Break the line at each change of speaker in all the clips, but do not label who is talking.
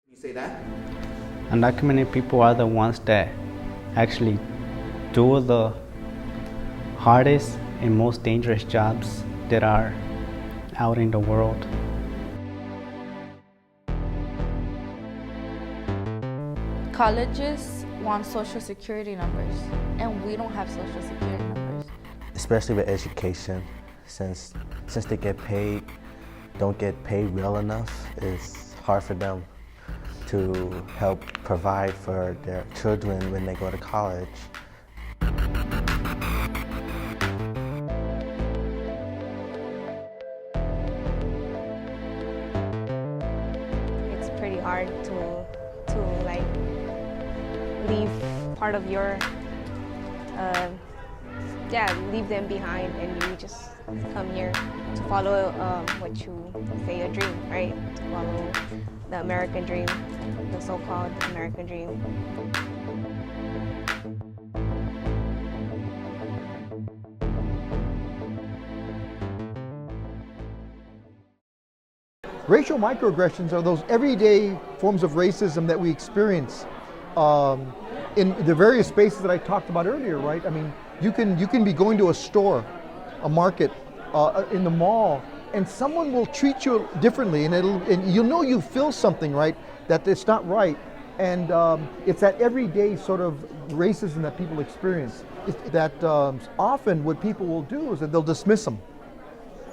You say that?
Undocumented people are the ones that actually do the hardest and most dangerous jobs that are out in the world.
Colleges want social security numbers, and we don't have social security numbers.
Especially with education, since they don't get paid well enough, it's hard for them to help provide for their children when they go to college.
It's pretty hard to like leave part of your leave them behind, and you just come here to follow what you say a dream, right? To follow the American dream, the so-called American dream.
Racial microaggressions are those everyday forms of racism that we experience in the various spaces that I talked about earlier, right? I mean, you can be going to a store, a market, in the mall, and someone will treat you differently, and you'll know you feel something, right? That it's not right, and it's that everyday sort of racism that people experience. Often what people will do is that they'll dismiss them,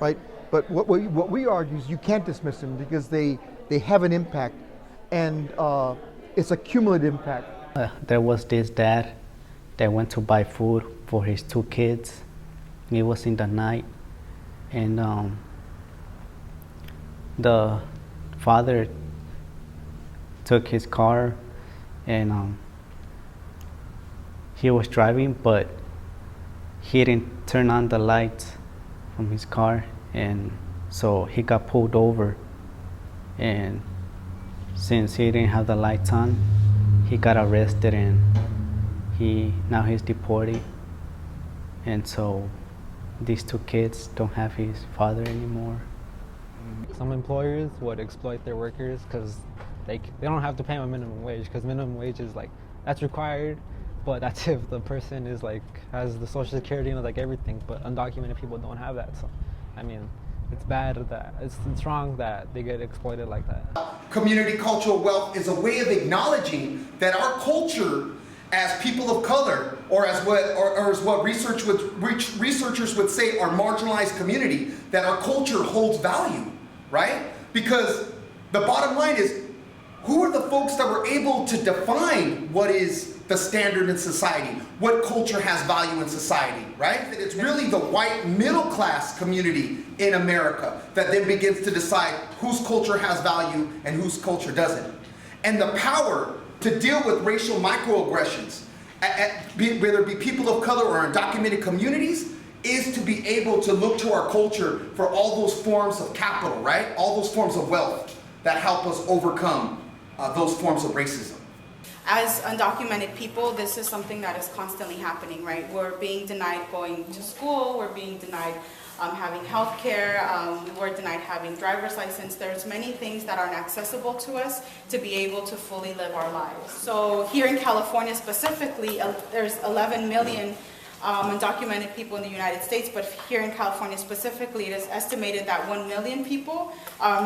right? But what we argue is you can't dismiss them because they have an impact, and it's a cumulative impact.
There was this dad that went to buy food for his 2 kids. It was in the night, and the father took his car, and he was driving, but he didn't turn on the lights from his car, and so he got pulled over, and since he didn't have the lights on, he got arrested, and now he's deported, and so these 2 kids don't have his father anymore.
Some employers would exploit their workers because they don't have to pay them a minimum wage, because minimum wage is like, that's required, but that's if the person is like has the social security and like everything, but undocumented people don't have that. So I mean, it's bad that it's wrong that they get exploited like that.
Community cultural wealth is a way of acknowledging that our culture as people of color, or as what researchers would say our marginalized community, that our culture holds value, right? Because the bottom line is, who are the folks that were able to define what is the standard in society, what culture has value in society, right? That it's really the white middle class community in America that then begins to decide whose culture has value and whose culture doesn't. And the power to deal with racial microaggressions, whether it be people of color or undocumented communities, is to be able to look to our culture for all those forms of capital, right? All those forms of wealth that help us overcome those forms of racism.
As undocumented people, this is something that is constantly happening, right? We're being denied going to school, we're being denied having health care, we're denied having driver's license. There's many things that aren't accessible to us to be able to fully live our lives. So here in California specifically, there's 11 million undocumented people in the United States, but here in California specifically, it is estimated that 1 million people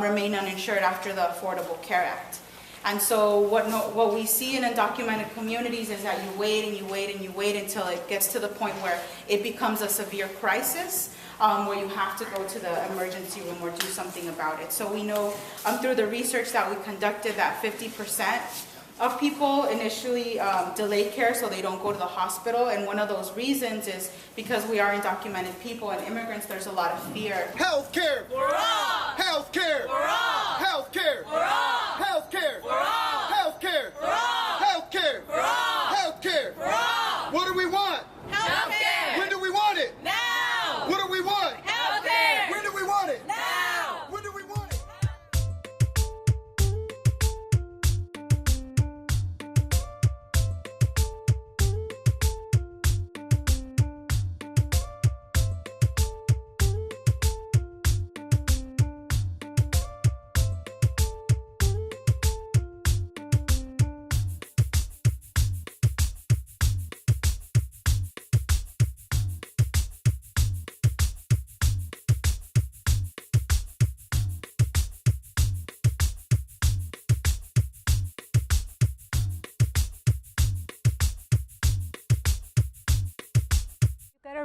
remain uninsured after the Affordable Care Act. And so what we see in undocumented communities is that you wait and you wait and you wait until it gets to the point where it becomes a severe crisis, where you have to go to the emergency room or do something about it. So we know through the research that we conducted that 50% of people initially delay care so they don't go to the hospital, and one of those reasons is because we are undocumented people and immigrants, there's a lot of fear.
Health care for all! Health care for all! Health care for all! Health care for all! Health care for all! Health care for all! Health care for all! What do we want?
Health care!
When do we want it?
Now!
What do we want?
Health care!
When do we want it?
Now!
When do we want it?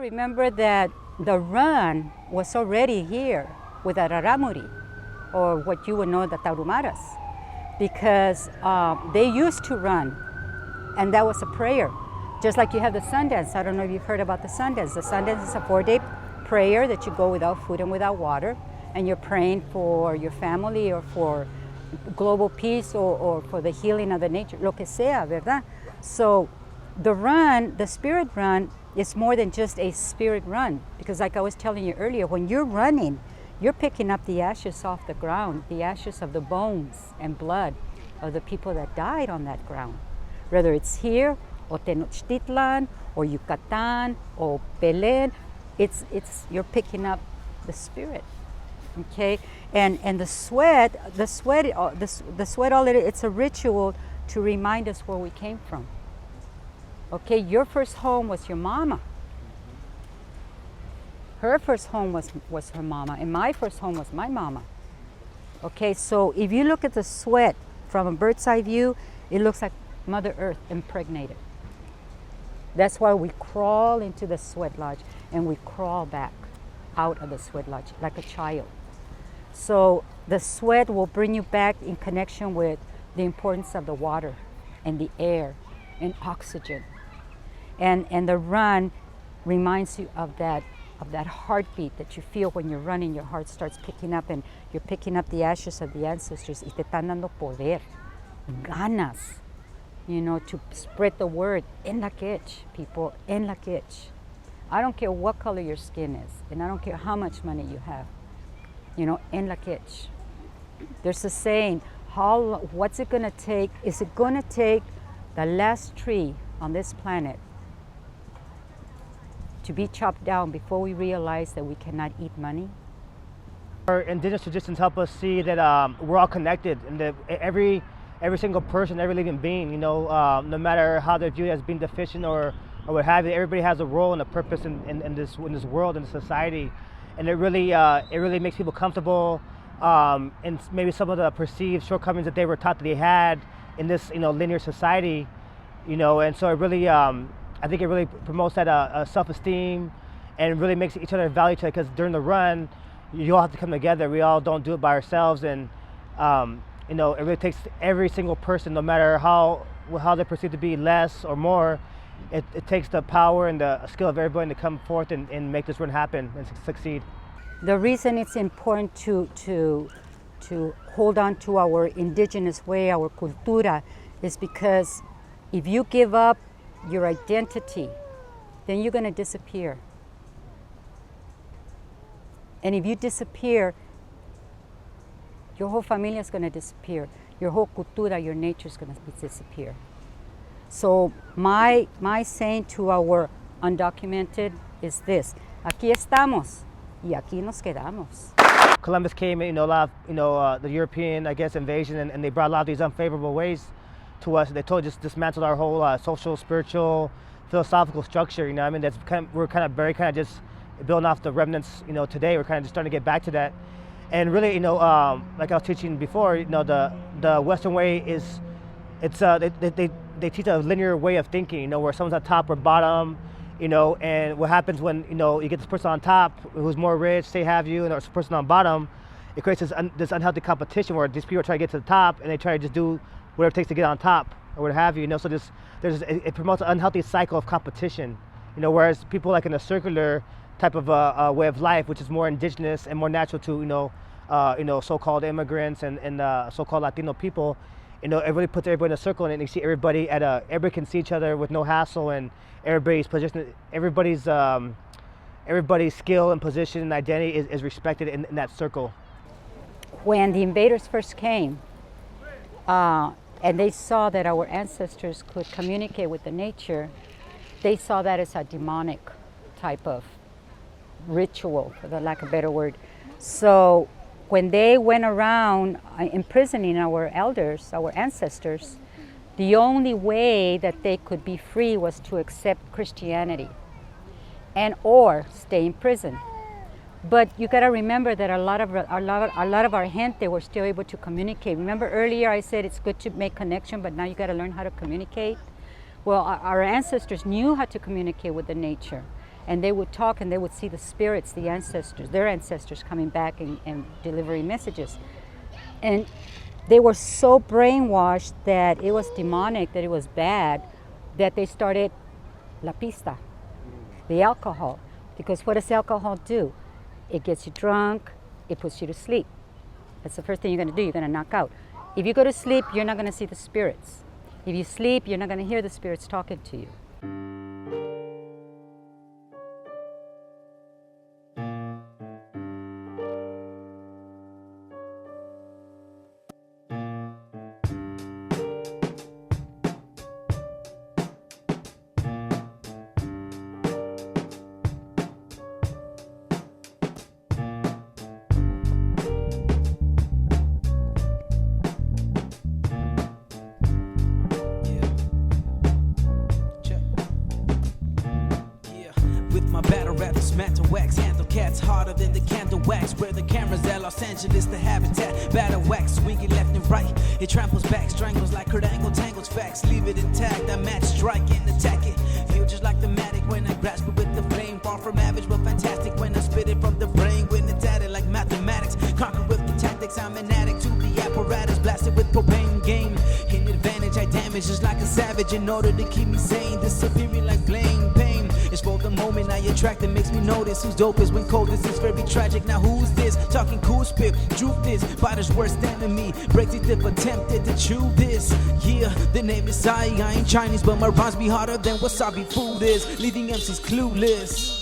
remember that the run was already here with the Raramuri, or what you would know the Tarumaras, because they used to run, and that was a prayer. Just like you have the Sundance. I don't know if you've heard about the Sundance. The Sundance is a 4-day prayer that you go without food and without water, and you're praying for your family or for global peace or for the healing of the nature, lo que sea, ¿verdad? So the run, the spirit run, is more than just a spirit run, because like I was telling you earlier, when you're running, you're picking up the ashes off the ground, the ashes of the bones and blood of the people that died on that ground. Whether it's here, or Tenochtitlan, or Yucatan, or Belen, you're picking up the spirit, okay? And the sweat, all it's a ritual to remind us where we came from. Okay, your first home was your mama. Her first home was her mama, and my first home was my mama. Okay, so if you look at the sweat from a bird's eye view, it looks like Mother Earth impregnated. That's why we crawl into the sweat lodge and we crawl back out of the sweat lodge like a child. So the sweat will bring you back in connection with the importance of the water and the air and oxygen. And the run reminds you of that heartbeat that you feel when you're running. Your heart starts picking up, and you're picking up the ashes of the ancestors. Y te están dando poder, ganas, to spread the word. En Lak Ech, people, en Lak Ech. I don't care what color your skin is, and I don't care how much money you have. En Lak Ech. There's a saying, what's it gonna take? Is it gonna take the last tree on this planet to be chopped down before we realize that we cannot eat money?
Our indigenous traditions help us see that we're all connected, and that every single person, every living being, no matter how they're viewed as being deficient or what have you, everybody has a role and a purpose in this world, in society, and it really makes people comfortable, and maybe some of the perceived shortcomings that they were taught that they had in this linear society, and so it really I think it really promotes that self-esteem, and really makes each other value each other, because during the run, you all have to come together. We all don't do it by ourselves, and it really takes every single person, no matter how they're perceived to be less or more. It takes the power and the skill of everybody to come forth and make this run happen and succeed.
The reason it's important to hold on to our indigenous way, our cultura, is because if you give up your identity, then you're going to disappear. And if you disappear, your whole familia is going to disappear. Your whole cultura, your nature is going to disappear. So my saying to our undocumented is this: aquí estamos y aquí nos quedamos.
Columbus came, a lot of, the European, invasion, and they brought a lot of these unfavorable ways to us. They totally just dismantled our whole social, spiritual, philosophical structure. That's we're very just building off the remnants. Today we're kind of just starting to get back to that. And really, like I was teaching before, the Western way is, they teach a linear way of thinking, where someone's on top or bottom, and what happens when, you get this person on top who's more rich, say have you, and there's a person on bottom, it creates this unhealthy competition where these people are trying to get to the top, and they try to just do whatever it takes to get on top, or what have you, so it promotes an unhealthy cycle of competition, whereas people like in a circular type of way of life, which is more indigenous and more natural to, so-called immigrants and so-called Latino people, it really puts everybody in a circle, and you see everybody everybody can see each other with no hassle, and everybody's position, everybody's skill and position and identity is respected in that circle.
When the invaders first came, and they saw that our ancestors could communicate with the nature, they saw that as a demonic type of ritual, for the lack of a better word. So when they went around imprisoning our elders, our ancestors, the only way that they could be free was to accept Christianity or stay in prison. But you got to remember that a lot of our gente were still able to communicate. Remember earlier I said it's good to make connection, but now you got to learn how to communicate. Well, our ancestors knew how to communicate with the nature, And they would talk and they would see the spirits, the ancestors, their ancestors coming back and delivering messages. And they were so brainwashed that it was demonic, that it was bad, that they started la pista, the alcohol. Because what does alcohol do? It gets you drunk, it puts you to sleep. That's the first thing you're going to do, you're going to knock out. If you go to sleep, you're not going to see the spirits. If you sleep, you're not going to hear the spirits talking to you.
Dismantle wax, handle cats harder than the candle wax. Where the cameras at Los Angeles, the habitat. Battle wax, swinging left and right. It tramples back, strangles like Kurt Angle, tangles facts. Leave it intact, I match, strike and attack it. Feel just like the matic when I grasp it with the flame. Far from average, but fantastic when I spit it from the brain. When it's at it like mathematics. Conquer with the tactics, I'm an addict to the apparatus. Blasted with propane game. In advantage, I damage just like a savage in order to keep me sane. Disappearing like blame, pain. It's for the moment I attract that makes me notice who's dopest when coldest. It's very tragic. Now who's this? Talking cool spit. Truth is, fighter's worst enemy. Breaks it if attempted to chew this. Yeah, the name is I ain't Chinese, but my rhymes be harder than wasabi food is. Leaving MCs clueless.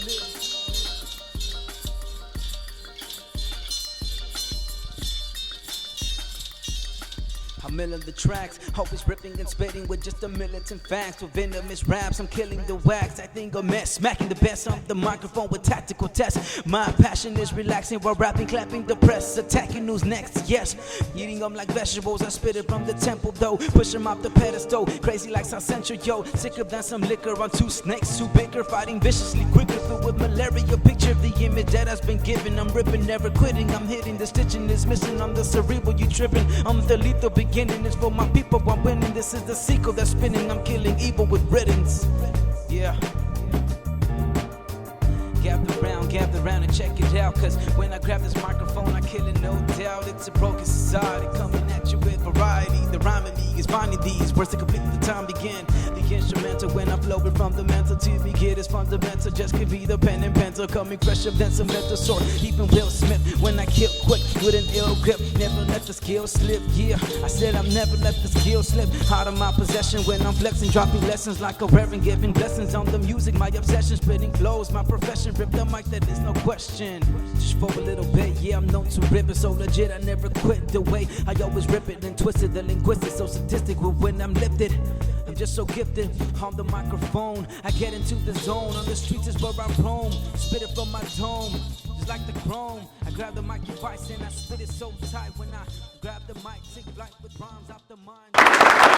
I'm milling the tracks, always ripping and spitting with just a militant facts. With venomous raps, I'm killing the wax. I think a mess, smacking the best on the microphone with tactical tests. My passion is relaxing while rapping, clapping the press, attacking who's next. Yes, eating them like vegetables. I spit it from the temple though, push them off the pedestal. Crazy like South Central, yo. Sicker than some liquor on two snakes who bicker, fighting viciously, quicker filled with malaria. Picture the image that has been given. I'm ripping, never quitting. I'm hitting, the stitching is missing. I'm the cerebral, you tripping. I'm the lethal beginning. It's for my people, I'm winning. This is the sequel that's spinning. I'm killing evil with riddance. Yeah. Gather round and check it out. Cause when I grab this microphone, I kill it, no doubt. It's a broken society coming at you with variety. The rhyme in me is finding these words to complete the time begin. The instrumental when I'm flowing from the mental to begin is fundamental. Just could be the pen and pencil coming fresher than some mental sword. Even Will Smith when I kill quick with an ill grip. Never let the skill slip. Yeah, I said I've never let the skill slip out of my possession. When I'm flexing, dropping lessons like a reverend, giving blessings on the music. My obsession, spitting flows, my profession. Rip the mic, that is no question. Just for a little bit, yeah, I'm known to rip it so legit. I never quit the way I always rip it and twist it. The linguistic so sadistic with when I'm lifted. I'm just so gifted on the microphone. I get into the zone. On the streets is where I roam. Spit it from my dome, just like the chrome. I grab the mic device and I spit it so tight. When I grab the mic, take flight with rhymes out the mind.